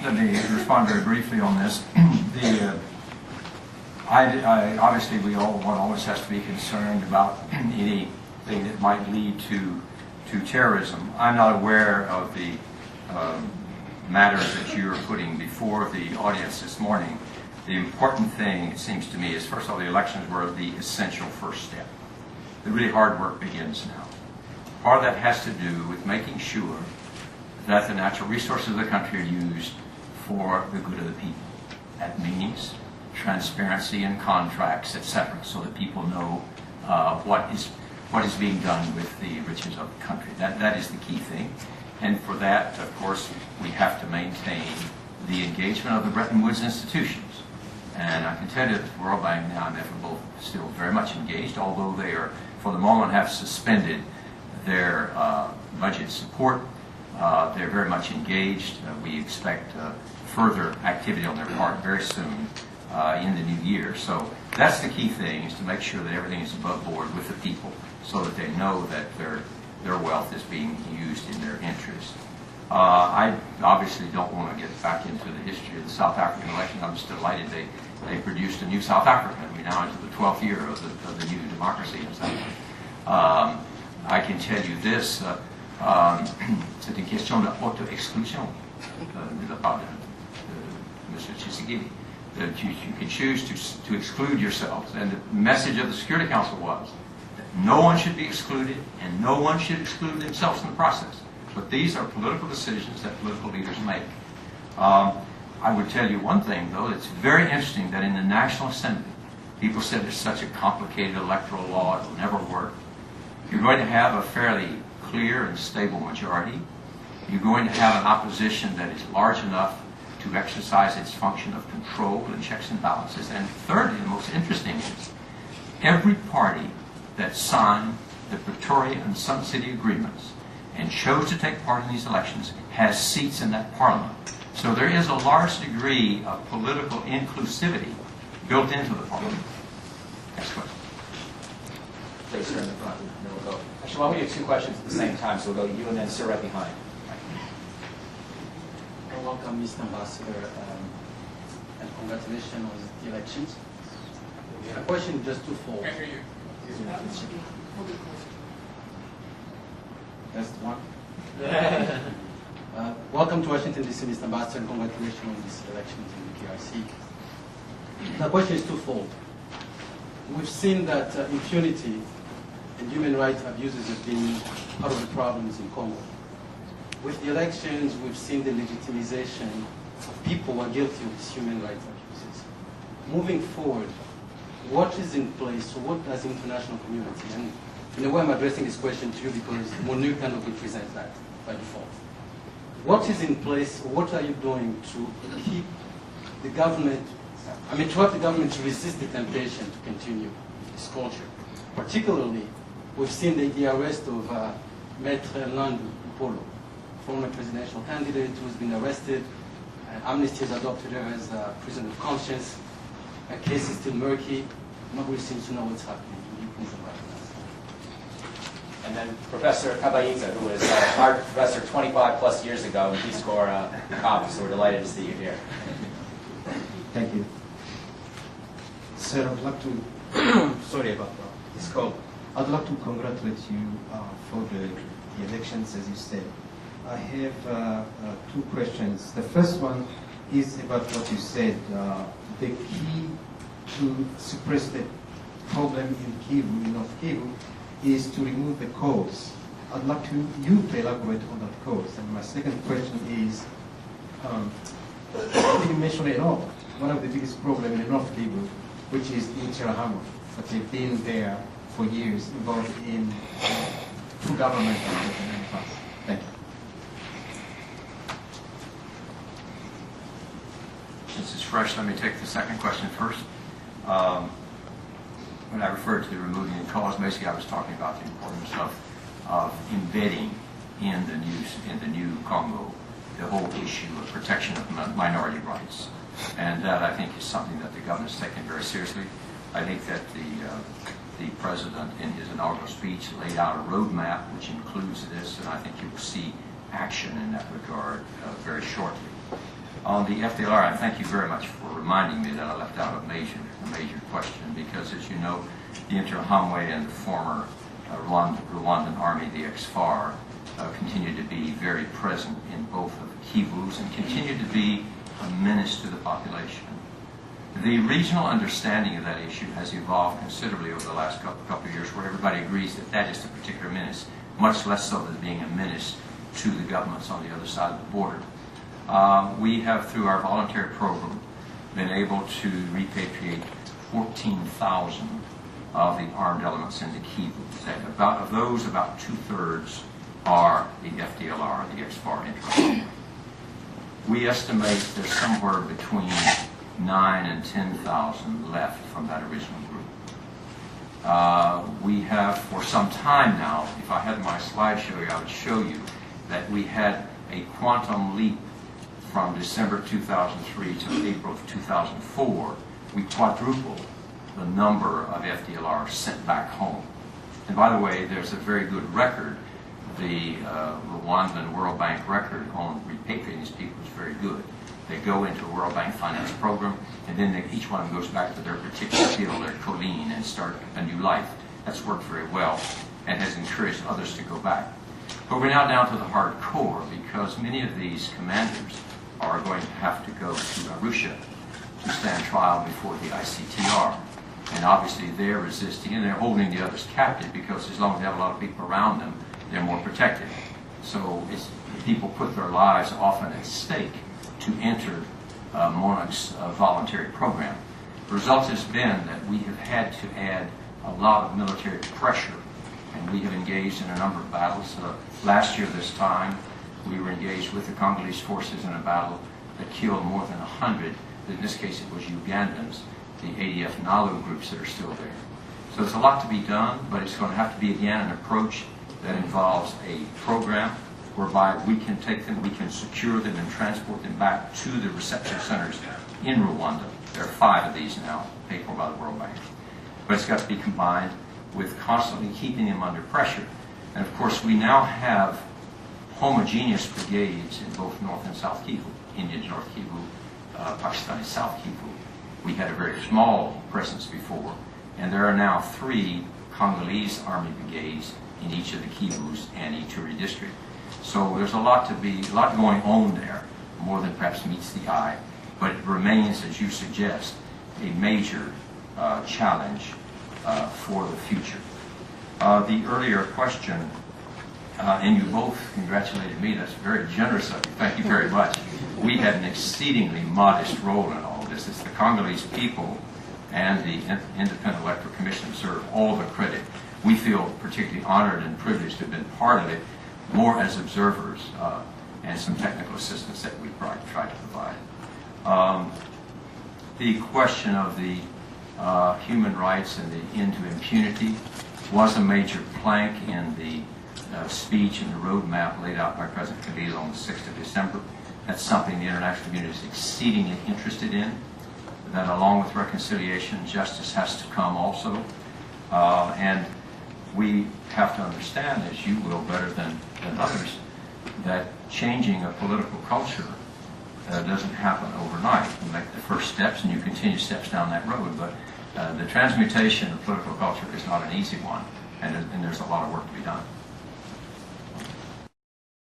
Let me respond very briefly on this. Obviously, one always has to be concerned about anything that might lead to terrorism. I'm not aware of the matters that you're putting before the audience this morning. The important thing, it seems to me, is first of all, the elections were the essential first step. The really hard work begins now. Part of that has to do with making sure that the natural resources of the country are used for the good of the people. That means transparency in contracts, etc., so that people know what is being done with the riches of the country. That is the key thing. And for that, of course, we have to maintain the engagement of the Bretton Woods institutions. And I can tell you that the World Bank and the IMF are both still very much engaged, although they are, for the moment, have suspended their budget support. They're very much engaged. We expect further activity on their part very soon in the new year. So that's the key thing, is to make sure that everything is above board with the people so that they know that their wealth is being used in their interest. I obviously don't want to get back into the history of the South African election. I'm just delighted they produced a new South Africa. We're now into the 12th year of the new democracy in South Africa. I can tell you this, c'est une question d'auto-exclusion de la part de Mr. Tshisekedi. That you can choose to exclude yourselves. And the message of the Security Council was that no one should be excluded and no one should exclude themselves in the process. But these are political decisions that political leaders make. I would tell you one thing, though. It's very interesting that in the National Assembly, people said there's such a complicated electoral law, it will never work. You're going to have a fairly clear and stable majority. You're going to have an opposition that is large enough to exercise its function of control and checks and balances. And thirdly, the most interesting is, every party that signed the Pretoria and Sun City agreements and chose to take part in these elections has seats in that parliament. So there is a large degree of political inclusivity built into the parliament. Next question. Please, sir, in the front, and then we'll go. Actually, why don't we do two questions at the same time, so we'll go you and then sir right behind. Welcome, Mr. Ambassador, and congratulations on the elections. A question just twofold. I hear you. That's the one. Welcome to Washington, D.C., Mr. Ambassador, and congratulations on these elections in the DRC. The question is twofold. We've seen that impunity and human rights abuses have been part of the problems in Congo. With the elections, we've seen the legitimization of people who are guilty of these human rights abuses. Moving forward, what is in place, or what does the international community, and in a way I'm addressing this question to you because MONUC kind of represents that by default. What is in place, or what are you doing to keep the government, to help the government to resist the temptation to continue this culture? Particularly, we've seen the arrest of Maître Landu Mpolo, former presidential candidate who's been arrested. Amnesty has adopted her as a prisoner of conscience. Her case is still murky. Nobody seems to know what's happening. Can you please elaborate on that? And then Professor Kabayiza, who was our professor 25 plus years ago in Peace Corps conference, so we're delighted to see you here. Thank you. Sir, I'd like to, sorry about this call. I'd like to congratulate you for the elections, as you said. I have two questions. The first one is about what you said. The key to suppress the problem in Kivu, in North Kivu, is to remove the cause. I'd like you to elaborate on that cause. And my second question is, I didn't mention at all one of the biggest problems in North Kivu, which is Interahamwe, that they've been there for years, involved in two governments in the past. Thank you. Since it's fresh, let me take the second question first. When I referred to removing the cause, basically I was talking about the importance of embedding in the new Congo the whole issue of protection of minority rights, and that I think is something that the government has taken very seriously. I think that the president, in his inaugural speech, laid out a roadmap which includes this, and I think you will see action in that regard very shortly. On the FDLR, I thank you very much for reminding me that I left out a major question, because as you know, the Interahamwe and the former Rwandan army, the ex-FAR, continue to be very present in both of the Kivus and continue to be a menace to the population. The regional understanding of that issue has evolved considerably over the last couple of years, where everybody agrees that that is the particular menace, much less so than being a menace to the governments on the other side of the border. We have, through our voluntary program, been able to repatriate 14,000 of the armed elements into Kivus. Of those, about 2/3 are the FDLR, the ex-FAR Interahamwe. We estimate there's somewhere between 9,000 and 10,000 left from that original group. We have, for some time now, if I had my slideshow here, I would show you that we had a quantum leap from December 2003 to April of 2004. We quadrupled the number of FDLR sent back home. And by the way, there's a very good record. The Rwandan World Bank record on repatriating these people is very good. They go into a World Bank finance program, and then each one of them goes back to their particular field, their colline, and start a new life. That's worked very well and has encouraged others to go back. But we're now down to the hardcore, because many of these commanders are going to have to go to Arusha to stand trial before the ICTR. And obviously they're resisting, and they're holding the others captive, because as long as they have a lot of people around them, they're more protected. So people put their lives often at stake to enter MONUC's voluntary program. The result has been that we have had to add a lot of military pressure, and we have engaged in a number of battles. Last year this time, we were engaged with the Congolese forces in a battle that killed more than 100, in this case it was Ugandans, the ADF NALU groups that are still there. So there's a lot to be done, but it's going to have to be, again, an approach that involves a program whereby we can take them, we can secure them and transport them back to the reception centers in Rwanda. There are 5 of these now, paid for by the World Bank. But it's got to be combined with constantly keeping them under pressure. And of course, we now have homogeneous brigades in both North and South Kivu, Indian North Kivu, Pakistani South Kivu. We had a very small presence before, and there are now 3 Congolese army brigades in each of the Kivus and Ituri district. So there's a lot going on there, more than perhaps meets the eye, but it remains, as you suggest, a major challenge for the future. The earlier question, and you both congratulated me, that's very generous of you, thank you very much. We had an exceedingly modest role in all this. It's the Congolese people and the Independent Electoral Commission deserve all the credit. We feel particularly honored and privileged to have been part of it, more as observers and some technical assistance that we tried to provide. The question of the human rights and the end to impunity was a major plank in the speech and the roadmap laid out by President Kabila on the 6th of December. That's something the international community is exceedingly interested in, that along with reconciliation, justice has to come also. And we have to understand, as you will better than others, that changing a political culture doesn't happen overnight. You make the first steps and you continue steps down that road, but the transmutation of political culture is not an easy one, and there's a lot of work to be done.